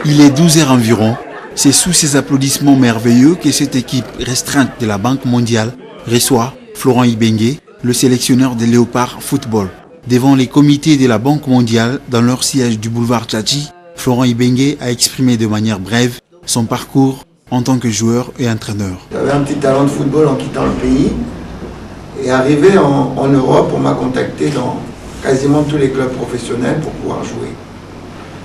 Il est 12 h environ. C'est sous ces applaudissements merveilleux que cette équipe restreinte de la Banque mondiale reçoit Florent Ibenge, le sélectionneur des Léopards Football. Devant les comités de la Banque mondiale dans leur siège du boulevard Tchatchi, Florent Ibenge a exprimé de manière brève son parcours en tant que joueur et entraîneur. J'avais un petit talent de football en quittant le pays. Et arrivé en Europe, on m'a contacté dans quasiment tous les clubs professionnels pour pouvoir jouer.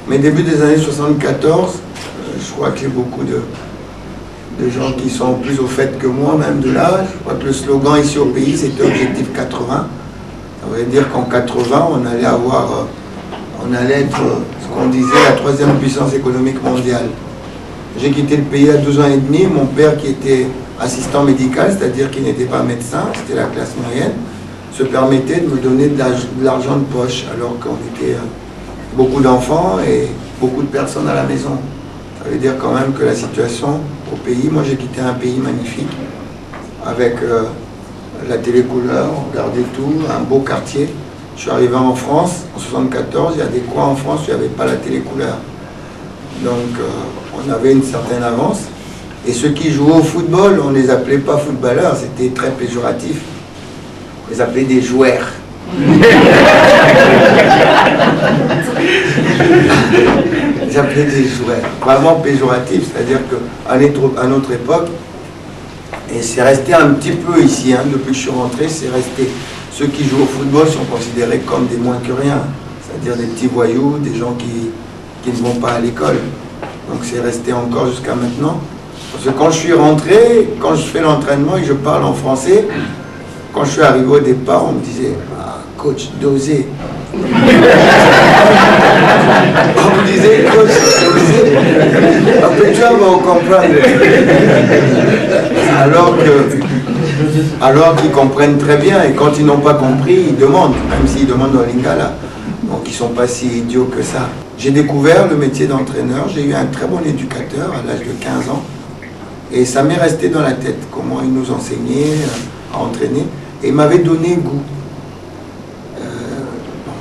Mais début des années 74, je crois qu'il y a beaucoup de gens qui sont plus au fait que moi, même de l'âge. Je crois que le slogan ici au pays, c'était Objectif 80. Ça veut dire qu'en 80, on allait être ce qu'on disait la troisième puissance économique mondiale. J'ai quitté le pays à 12 ans et demi. Mon père, qui était assistant médical, c'est-à-dire qu'il n'était pas médecin, c'était la classe moyenne, se permettait de me donner de l'argent de poche, alors qu'on était beaucoup d'enfants et beaucoup de personnes à la maison. Ça veut dire quand même que la situation au pays, moi j'ai quitté un pays magnifique, avec la télécouleur, on regardait tout, un beau quartier. Je suis arrivé en France, en 74, il y a des coins en France où il n'y avait pas la télécouleur. Donc on avait une certaine avance. Et ceux qui jouaient au football, on ne les appelait pas footballeurs, c'était très péjoratif. On les appelait des joueurs. Ils appelaient des joueurs, vraiment péjoratif, c'est-à-dire qu'à notre époque, et c'est resté un petit peu ici, hein, depuis que je suis rentré, c'est resté. Ceux qui jouent au football sont considérés comme des moins que rien, c'est-à-dire des petits voyous, des gens qui ne vont pas à l'école. Donc c'est resté encore jusqu'à maintenant. Parce que quand je suis rentré, quand je fais l'entraînement et que je parle en français, quand je suis arrivé au départ, on me disait ah, coach, dosez. On me disait coach, dosez. Après tu vas comprendre. Alors qu'ils comprennent très bien, et quand ils n'ont pas compris, ils demandent, même s'ils demandent en lingala. Donc ils ne sont pas si idiots que ça. J'ai découvert le métier d'entraîneur, j'ai eu un très bon éducateur à l'âge de 15 ans. Et ça m'est resté dans la tête, comment il nous enseignait à entraîner. Et il m'avait donné goût.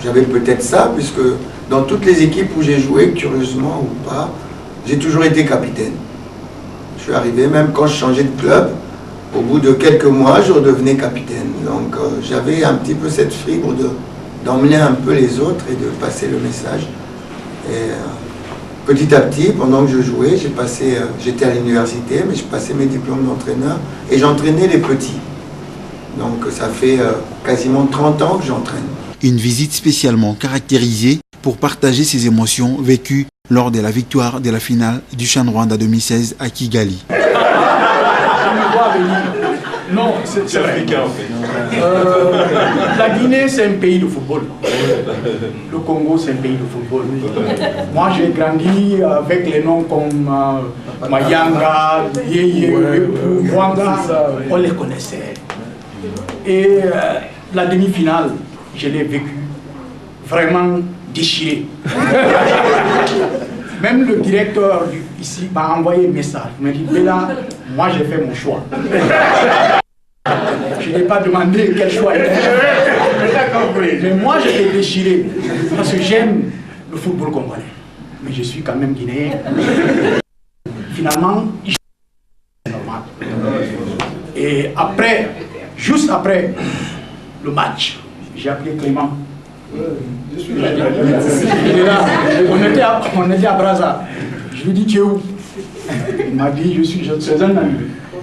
J'avais peut-être ça, puisque dans toutes les équipes où j'ai joué, curieusement ou pas, j'ai toujours été capitaine. Je suis arrivé, même quand je changeais de club, au bout de quelques mois, je redevenais capitaine. Donc j'avais un petit peu cette fibre d'emmener un peu les autres et de passer le message. Et petit à petit, pendant que je jouais, j'étais à l'université, mais je passais mes diplômes d'entraîneur et j'entraînais les petits. Donc ça fait quasiment 30 ans que j'entraîne. Une visite spécialement caractérisée pour partager ses émotions vécues lors de la victoire de la finale du CHAN Rwanda 2016 à Kigali. Non, c'est africain en fait. La Guinée, c'est un pays de football. Le Congo, c'est un pays de football. Moi, j'ai grandi avec les noms comme Mayanga, Yeye, Rwanda, on les connaissait. Et la demi-finale, je l'ai vécue vraiment déchirée. Même le directeur ici m'a envoyé un message. Il m'a dit, Béla, moi j'ai fait mon choix. Je n'ai pas demandé quel choix il était. Mais moi j'étais déchiré. Parce que j'aime le football congolais. Mais je suis quand même guinéen. Finalement, c'est normal. Et après, juste après le match, j'ai appelé Clément. Il est là. On était à Brazza. Je lui ai dit, tu es où? Il m'a dit, je suis un ami.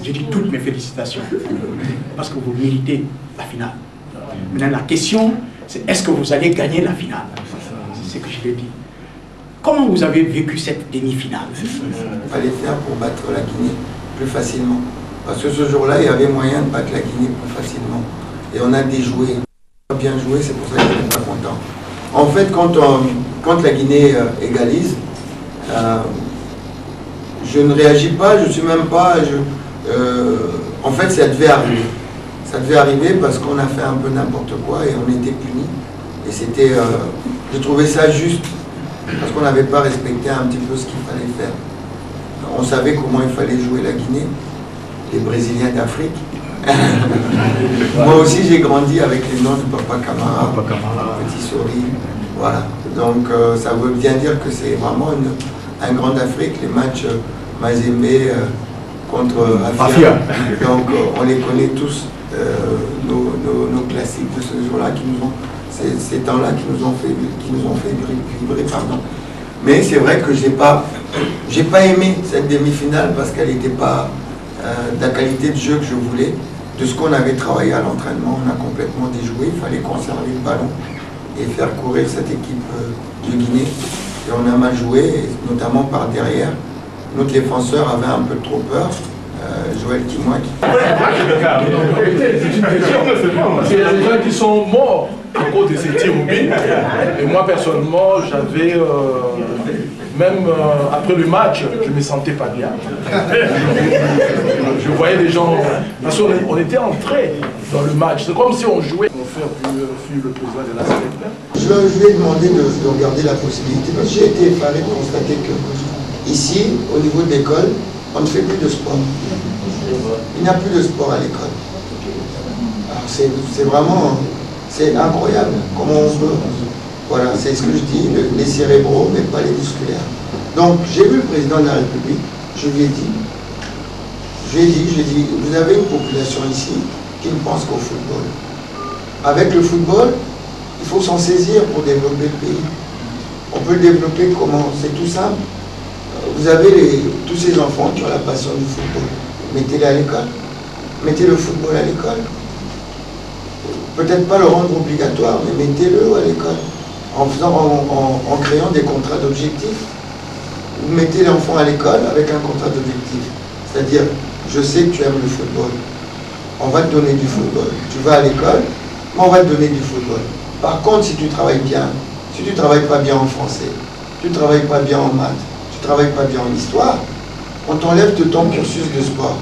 J'ai dit toutes mes félicitations. Parce que vous méritez la finale. Maintenant, la question, c'est est-ce que vous allez gagner la finale? C'est ce que je lui ai dit. Comment vous avez vécu cette demi-finale? Il fallait faire pour battre la Guinée plus facilement. Parce que ce jour-là, il y avait moyen de battre la Guinée plus facilement. Et on a déjoué. Bien joué, c'est pour ça que je n'étais pas content. En fait, quand la Guinée égalise, je ne réagis pas, je ne suis même pas... en fait, ça devait arriver. Ça devait arriver parce qu'on a fait un peu n'importe quoi et on était punis. Et c'était, je trouvais ça juste, parce qu'on n'avait pas respecté un petit peu ce qu'il fallait faire. On savait comment il fallait jouer la Guinée, les Brésiliens d'Afrique. Moi aussi j'ai grandi avec les noms de Papa Camara, Petit Souris, voilà. Donc ça veut bien dire que c'est vraiment un grand d'Afrique, les matchs Mazembe contre Afia. Donc on les connaît tous, nos classiques de ce jour-là, ces temps-là qui nous ont fait vibrer, pardon. Mais c'est vrai que j'ai pas aimé cette demi-finale parce qu'elle n'était pas de la qualité de jeu que je voulais. De ce qu'on avait travaillé à l'entraînement, on a complètement déjoué. Il fallait conserver le ballon et faire courir cette équipe de Guinée. Et on a mal joué, notamment par derrière. Notre défenseur avait un peu trop peur. Joël Kimouak. C'est une question. Il y a des gens qui sont morts à cause de ces tirs au but. Et moi, personnellement, j'avais... même après le match, je ne me sentais pas bien. Je voyais des gens... Parce qu'on était entrés dans le match. C'est comme si on jouait. On fait fuir le président de la Sénat. Je lui ai demandé de regarder la possibilité. Parce que j'ai été effaré de constater que ici, au niveau de l'école, on ne fait plus de sport. Il n'y a plus de sport à l'école. C'est vraiment... C'est incroyable comment on peut... Voilà, c'est ce que je dis, les cérébraux, mais pas les musculaires. Donc, j'ai vu le président de la République, je lui ai dit, vous avez une population ici qui ne pense qu'au football. Avec le football, il faut s'en saisir pour développer le pays. On peut le développer comment? C'est tout simple. Vous avez tous ces enfants qui ont la passion du football. Mettez-les à l'école. Mettez le football à l'école. Peut-être pas le rendre obligatoire, mais mettez-le à l'école. En créant des contrats d'objectifs. Vous mettez l'enfant à l'école avec un contrat d'objectif. C'est-à-dire, je sais que tu aimes le football. On va te donner du football. Tu vas à l'école, mais on va te donner du football. Par contre, si tu travailles bien, si tu ne travailles pas bien en français, tu ne travailles pas bien en maths, tu ne travailles pas bien en histoire, on t'enlève de ton cursus de sport.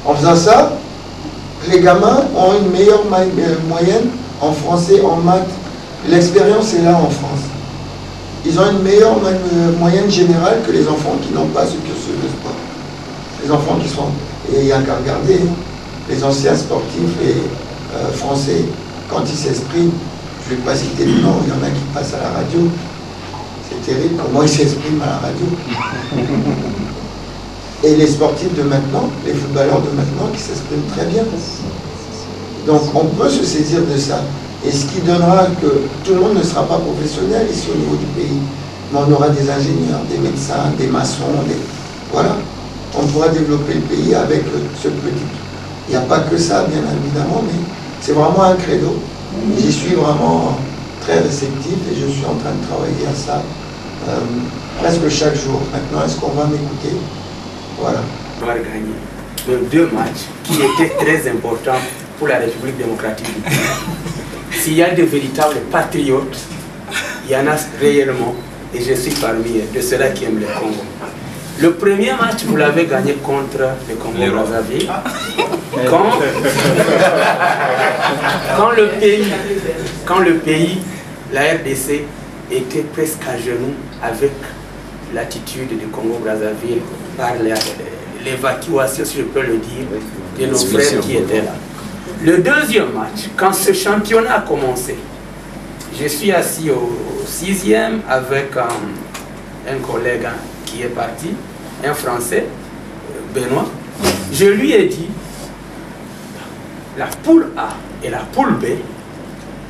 En faisant ça, les gamins ont une meilleure moyenne en français, en maths. L'expérience est là en France. Ils ont une meilleure moyenne générale que les enfants qui n'ont pas ce cursus de sport. Les enfants qui sont... Et il n'y a qu'à regarder, les anciens sportifs et français, quand ils s'expriment, je ne vais pas citer le nom, il y en a qui passent à la radio. C'est terrible comment ils s'expriment à la radio. Et les sportifs de maintenant, les footballeurs de maintenant qui s'expriment très bien. Donc on peut se saisir de ça. Et ce qui donnera que tout le monde ne sera pas professionnel ici au niveau du pays. Mais on aura des ingénieurs, des médecins, des maçons, voilà. On pourra développer le pays avec ce petit. Il n'y a pas que ça, bien évidemment, mais c'est vraiment un credo. J'y suis vraiment très réceptif et je suis en train de travailler à ça presque chaque jour. Maintenant, est-ce qu'on va m'écouter? Voilà. On va gagner les 2 matchs qui étaient très importants pour la République démocratique du Congo. S'il y a de véritables patriotes, il y en a réellement, et je suis parmi de ceux-là qui aiment le Congo. Le premier match, vous l'avez gagné contre le Congo-Brazzaville. Quand le pays, la RDC, était presque à genoux avec l'attitude du Congo-Brazzaville par l'évacuation, si je peux le dire, de nos frères qui étaient là. Le deuxième match, quand ce championnat a commencé, je suis assis au 6e avec un collègue qui est parti, un Français, Benoît. Je lui ai dit, la poule A et la poule B,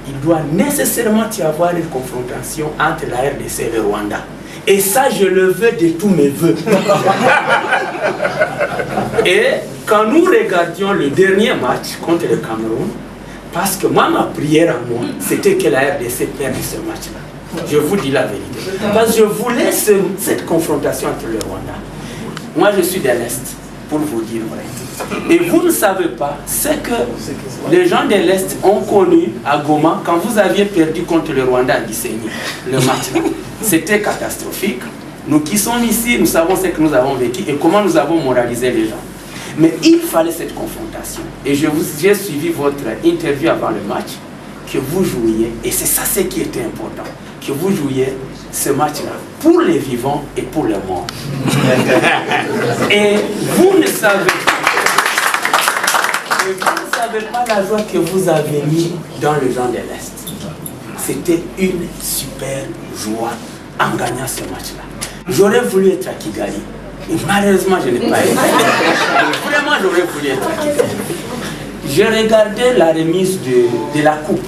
il doit nécessairement y avoir une confrontation entre la RDC et le Rwanda. Et ça, je le veux de tous mes voeux. Et quand nous regardions le dernier match contre le Cameroun, parce que moi, ma prière à moi, c'était que la RDC perde ce match-là. Je vous dis la vérité. Parce que je voulais cette confrontation entre le Rwanda. Moi, je suis de l'Est, pour vous dire vrai. Et vous ne savez pas ce que les gens de l'Est ont connu à Goma quand vous aviez perdu contre le Rwanda à Gisenyi, le match-là. C'était catastrophique. Nous qui sommes ici, nous savons ce que nous avons vécu et comment nous avons moralisé les gens. Mais il fallait cette confrontation. Et j'ai suivi votre interview avant le match, que vous jouiez, et c'est ça ce qui était important, que vous jouiez ce match-là pour les vivants et pour les morts. Et vous ne savez pas la joie que vous avez mis dans le gens de l'Est. C'était une super joie en gagnant ce match-là. J'aurais voulu être à Kigali. Et malheureusement, je n'ai pas été. Vraiment, j'aurais voulu être à Kigali. J'ai regardé la remise de la coupe.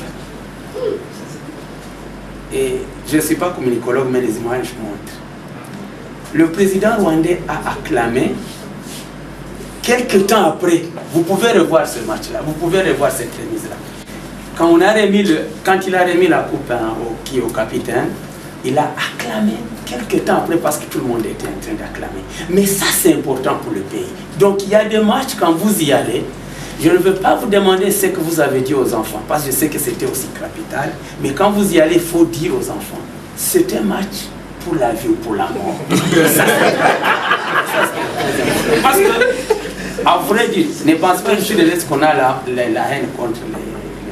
Et je ne suis pas communicologue, mais les images montrent. Le président rwandais a acclamé. Quelques temps après, vous pouvez revoir ce match-là, vous pouvez revoir cette remise-là. Quand il a remis la coupe au capitaine, il a acclamé quelques temps après parce que tout le monde était en train d'acclamer. Mais ça, c'est important pour le pays. Donc, il y a des matchs, quand vous y allez, je ne veux pas vous demander ce que vous avez dit aux enfants, parce que je sais que c'était aussi capital, mais quand vous y allez, il faut dire aux enfants, c'est un match pour la vie ou pour la mort. Parce que, à vrai dire, ne pense pas que je suis de l'Est qu'on a la haine contre les...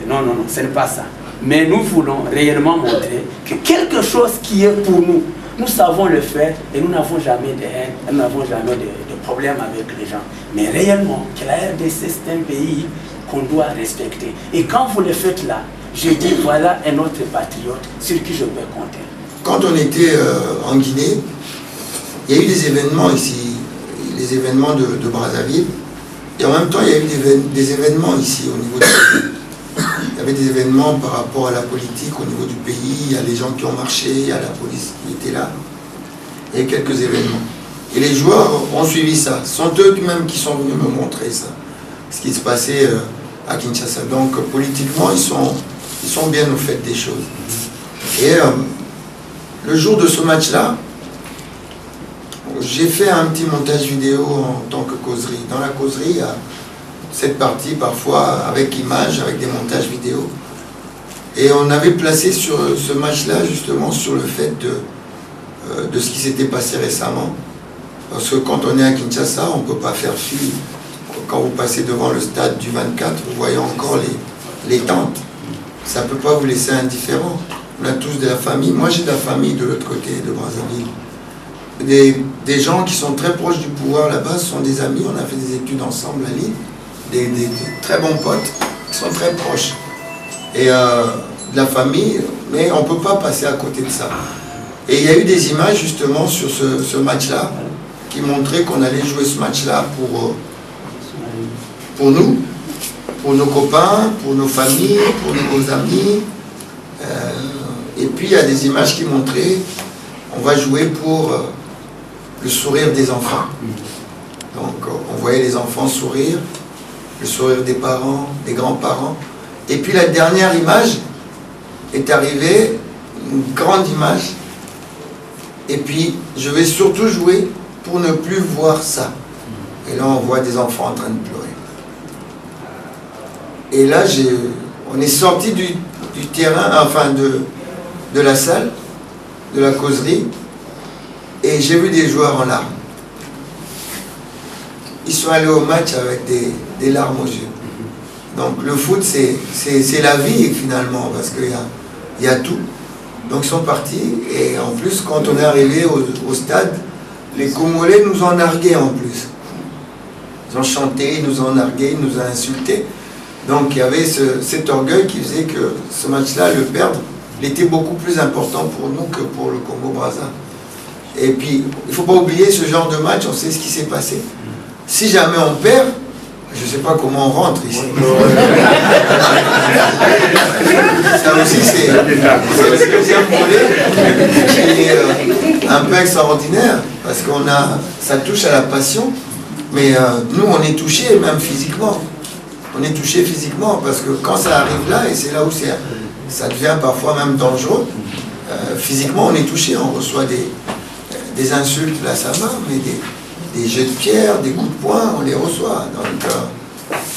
Non, non, non, ce n'est pas ça. Mais nous voulons réellement montrer que quelque chose qui est pour nous, nous savons le faire et nous n'avons jamais de haine, nous n'avons jamais de problème avec les gens. Mais réellement, que la RDC, c'est un pays qu'on doit respecter. Et quand vous le faites là, je dis voilà un autre patriote sur qui je peux compter. Quand on était en Guinée, il y a eu des événements ici, les événements de Brazzaville, et en même temps il y a eu des événements ici au niveau du pays. Il y avait des événements par rapport à la politique au niveau du pays, il y a les gens qui ont marché, il y a la police qui était là. Il y a eu quelques événements. Et les joueurs ont suivi ça. Ce sont eux-mêmes qui sont venus me montrer ça, ce qui se passait à Kinshasa. Donc politiquement, ils sont bien au fait des choses. Et le jour de ce match-là, j'ai fait un petit montage vidéo en tant que causerie. Dans la causerie, il y a cette partie parfois avec images, avec des montages vidéo. Et on avait placé sur ce match-là justement sur le fait de ce qui s'était passé récemment. Parce que quand on est à Kinshasa, on ne peut pas faire fi. Quand vous passez devant le stade du 24, vous voyez encore les tentes. Ça ne peut pas vous laisser indifférent. On a tous de la famille. Moi, j'ai de la famille de l'autre côté de Brazzaville. Des gens qui sont très proches du pouvoir là-bas, ce sont des amis. On a fait des études ensemble à Lille. Des très bons potes qui sont très proches. Et de la famille, mais on ne peut pas passer à côté de ça. Et il y a eu des images justement sur ce match-là qui montraient qu'on allait jouer ce match-là pour nous, pour nos copains, pour nos familles, pour nos amis. Et puis il y a des images qui montraient on va jouer pour le sourire des enfants. Donc on voyait les enfants sourire, le sourire des parents, des grands-parents. Et puis la dernière image est arrivée, une grande image. Et puis je vais surtout jouer pour ne plus voir ça. Et là on voit des enfants en train de pleurer. Et là on est sorti du terrain, enfin de la salle, de la causerie, et j'ai vu des joueurs en larmes. Ils sont allés au match avec des larmes aux yeux. Donc le foot, c'est la vie finalement, parce qu'il y a tout. Donc ils sont partis, et en plus, quand on est arrivé au stade, les Congolais nous ont nargués en plus. Ils ont chanté, ils nous ont nargués, ils nous ont insultés. Donc il y avait cet orgueil qui faisait que ce match-là, le perdre, il était beaucoup plus important pour nous que pour le Congo-Brazza. Et puis, il ne faut pas oublier ce genre de match, on sait ce qui s'est passé. Si jamais on perd, je ne sais pas comment on rentre ici. Ça aussi, c'est le deuxième volet qui est un peu extraordinaire, parce que ça touche à la passion, mais nous, on est touchés, même physiquement. On est touché physiquement, parce que quand ça arrive là, et c'est là où ça devient parfois même dangereux, physiquement, on est touché, on reçoit des insultes, là ça va, mais des jets de pierre, des coups de poing, on les reçoit. Donc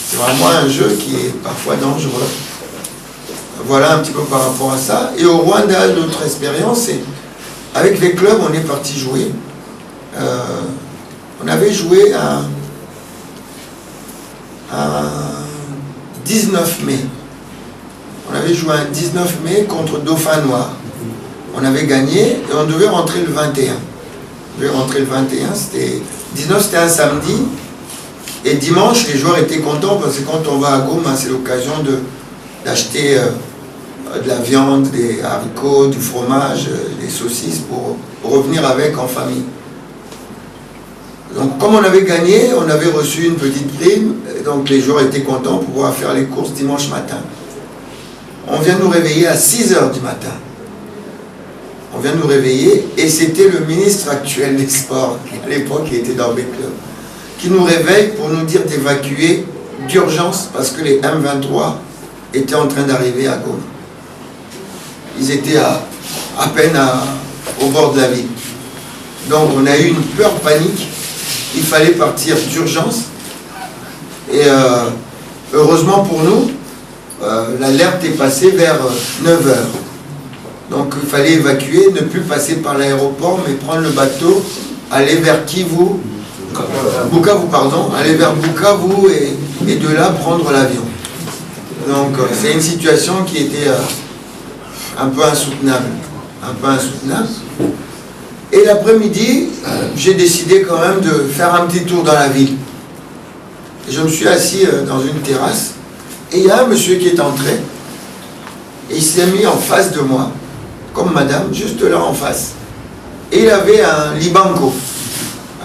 c'est vraiment un jeu qui est parfois dangereux. Voilà un petit peu par rapport à ça. Et au Rwanda, notre expérience, c'est avec les clubs, on est parti jouer. On avait joué un 19 mai. On avait joué un 19 mai contre Dauphin Noir. On avait gagné et on devait rentrer le 21. On devait rentrer le 21, c'était 19, c'était un samedi. Et dimanche, les joueurs étaient contents parce que quand on va à Goma, c'est l'occasion d'acheter de la viande, des haricots, du fromage, des saucisses pour revenir avec en famille. Donc comme on avait gagné, on avait reçu une petite prime, et donc les joueurs étaient contents pour pouvoir faire les courses dimanche matin. On vient nous réveiller à 6 h du matin. On vient nous réveiller et c'était le ministre actuel des Sports, à l'époque qui était dans B-Club, qui nous réveille pour nous dire d'évacuer d'urgence parce que les M23 étaient en train d'arriver à Goma. Ils étaient à peine au bord de la ville. Donc on a eu une peur panique. Il fallait partir d'urgence. Et heureusement pour nous, l'alerte est passée vers 9 h. Donc il fallait évacuer, ne plus passer par l'aéroport, mais prendre le bateau, aller vers Bukavu, pardon, aller vers Bukavu et de là prendre l'avion. Donc c'est une situation qui était un peu insoutenable. Et l'après-midi, j'ai décidé quand même de faire un petit tour dans la ville. Je me suis assis dans une terrasse et il y a un monsieur qui est entré et il s'est mis en face de moi, comme madame, juste là en face. Et il avait un libanco,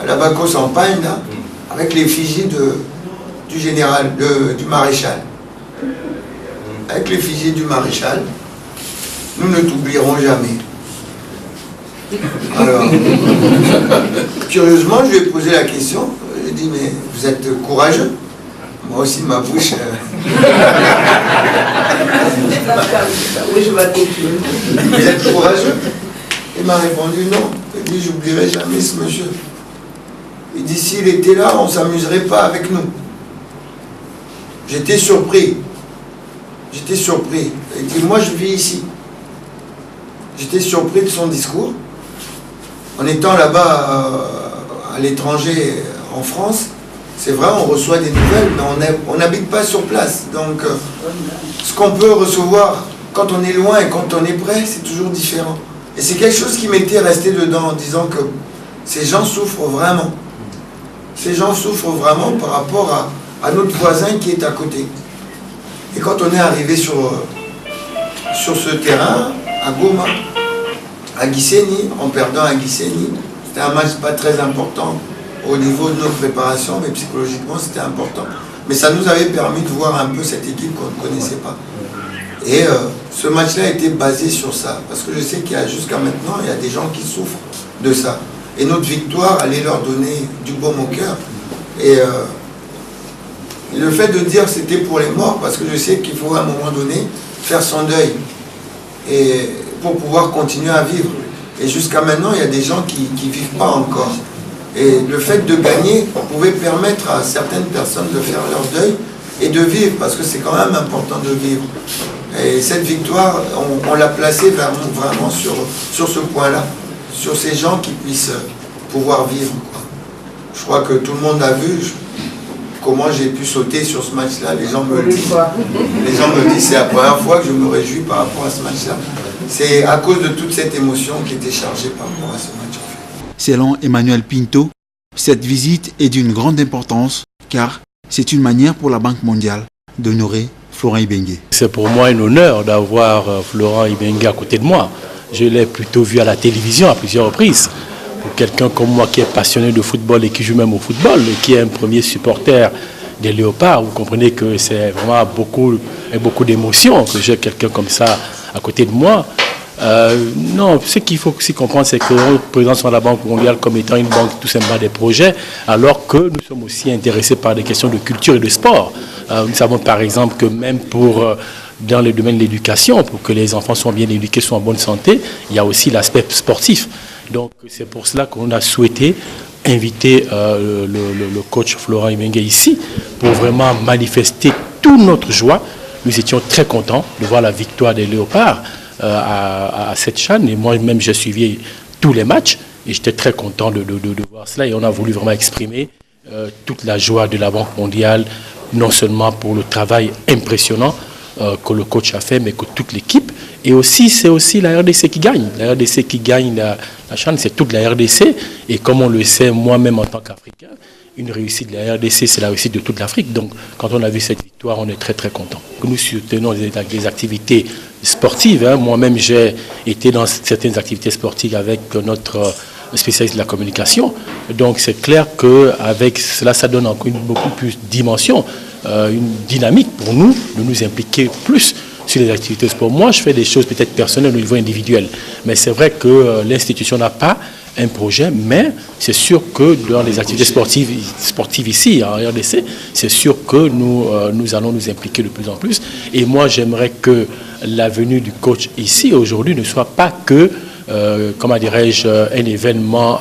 un labaco champagne là, avec l'effigie du général, du maréchal. Avec l'effigie du maréchal, nous ne t'oublierons jamais. Alors, curieusement, je lui ai posé la question. Je lui ai dit, mais vous êtes courageux? Moi aussi, ma bouche... Vous êtes courageux? Il m'a répondu non. Il dit, j'oublierai jamais ce monsieur. Il dit, s'il était là, on ne s'amuserait pas avec nous. J'étais surpris. Il dit, moi je vis ici. J'étais surpris de son discours. En étant là-bas à l'étranger, en France, c'est vrai, on reçoit des nouvelles, mais on n'habite pas sur place. Donc, ce qu'on peut recevoir quand on est loin et quand on est près, c'est toujours différent. Et c'est quelque chose qui m'était resté dedans en disant que ces gens souffrent vraiment. Ces gens souffrent vraiment par rapport à notre voisin qui est à côté. Et quand on est arrivé sur ce terrain, à Goma, à Gisenyi, en perdant à Gisenyi, c'était un match pas très important au niveau de nos préparations, mais psychologiquement c'était important. Mais ça nous avait permis de voir un peu cette équipe qu'on ne connaissait pas. Et ce match-là était basé sur ça, parce que je sais qu'il y a jusqu'à maintenant, il y a des gens qui souffrent de ça. Et notre victoire allait leur donner du baume au cœur. Et le fait de dire c'était pour les morts, parce que je sais qu'il faut à un moment donné faire son deuil et pour pouvoir continuer à vivre. Et jusqu'à maintenant, il y a des gens qui ne vivent pas encore. Et le fait de gagner pouvait permettre à certaines personnes de faire leur deuil et de vivre, parce que c'est quand même important de vivre. Et cette victoire, on l'a placée vraiment sur ce point-là, sur ces gens qui puissent pouvoir vivre. Je crois que tout le monde a vu comment j'ai pu sauter sur ce match-là. Les gens me le disent. Les gens me disent, c'est la première fois que je me réjouis par rapport à ce match-là. C'est à cause de toute cette émotion qui était chargée par rapport à ce match. Selon Emmanuel Pinto, cette visite est d'une grande importance car c'est une manière pour la Banque mondiale d'honorer Florent Ibenge. C'est pour moi un honneur d'avoir Florent Ibenge à côté de moi. Je l'ai plutôt vu à la télévision à plusieurs reprises. Pour quelqu'un comme moi qui est passionné de football et qui joue même au football et qui est un premier supporter des Léopards, vous comprenez que c'est vraiment beaucoup d'émotions que j'ai quelqu'un comme ça à côté de moi. Non, ce qu'il faut aussi comprendre, c'est que nous présentons la Banque mondiale comme étant une banque tout simplement des projets, alors que nous sommes aussi intéressés par des questions de culture et de sport. Nous savons par exemple que même dans le domaine de l'éducation, pour que les enfants soient bien éduqués, soient en bonne santé, il y a aussi l'aspect sportif. Donc c'est pour cela qu'on a souhaité inviter le coach Florent Ibenge ici, pour vraiment manifester toute notre joie. Nous étions très contents de voir la victoire des Léopards à cette CHAN, et moi-même j'ai suivi tous les matchs et j'étais très content de voir cela, et on a voulu vraiment exprimer toute la joie de la Banque mondiale non seulement pour le travail impressionnant que le coach a fait, mais que toute l'équipe. Et aussi, c'est aussi la RDC qui gagne. La RDC qui gagne la CHAN, c'est toute la RDC. Et comme on le sait, moi-même en tant qu'Africain, une réussite de la RDC, c'est la réussite de toute l'Afrique. Donc, quand on a vu cette victoire, on est très, très content. Nous soutenons des activités sportives. Hein. Moi-même, j'ai été dans certaines activités sportives avec notre spécialiste de la communication. Donc, c'est clair qu'avec cela, ça donne encore beaucoup plus de dimension, une dynamique pour nous de nous impliquer plus sur les activités de sport. Moi, je fais des choses peut-être personnelles au niveau individuel. Mais c'est vrai que l'institution n'a pas un projet, mais c'est sûr que dans les activités sportives ici, en RDC, c'est sûr que nous allons nous impliquer de plus en plus. Et moi, j'aimerais que la venue du coach ici, aujourd'hui, ne soit pas que, comment dirais-je, un événement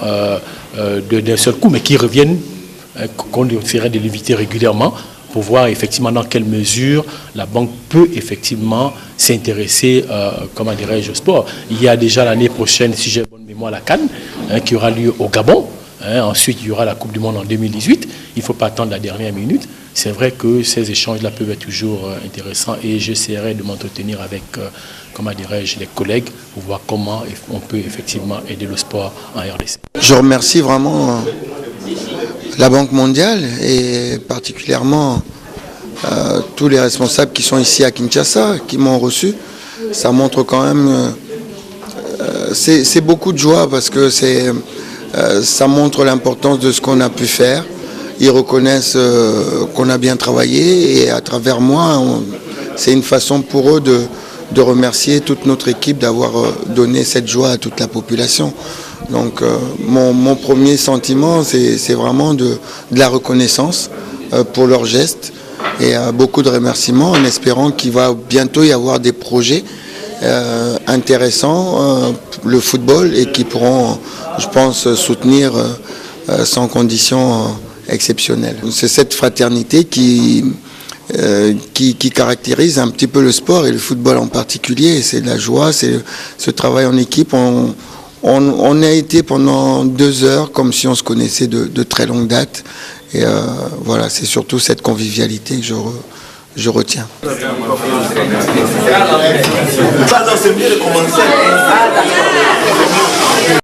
d'un seul coup, mais qui revienne, qu'on essaierait de l'éviter régulièrement, pour voir effectivement dans quelle mesure la banque peut effectivement s'intéresser, comment dirais-je, au sport. Il y a déjà l'année prochaine, si j'ai bonne mémoire, la CAN, qui aura lieu au Gabon. Ensuite, il y aura la Coupe du Monde en 2018. Il ne faut pas attendre la dernière minute. C'est vrai que ces échanges-là peuvent être toujours intéressants et j'essaierai de m'entretenir avec, comment dirais-je, les collègues pour voir comment on peut effectivement aider le sport en RDC. Je remercie vraiment la Banque mondiale et particulièrement tous les responsables qui sont ici à Kinshasa, qui m'ont reçu. Ça montre quand même, c'est beaucoup de joie parce que ça montre l'importance de ce qu'on a pu faire. Ils reconnaissent qu'on a bien travaillé et à travers moi, c'est une façon pour eux de remercier toute notre équipe d'avoir donné cette joie à toute la population. Donc mon premier sentiment, c'est vraiment de la reconnaissance pour leurs gestes et beaucoup de remerciements en espérant qu'il va bientôt y avoir des projets intéressants, le football, et qui pourront, je pense, soutenir sans conditions exceptionnelles. C'est cette fraternité qui caractérise un petit peu le sport et le football en particulier. C'est de la joie, c'est ce travail en équipe. On a été pendant 2 heures comme si on se connaissait de très longue date. Et voilà, c'est surtout cette convivialité que je retiens.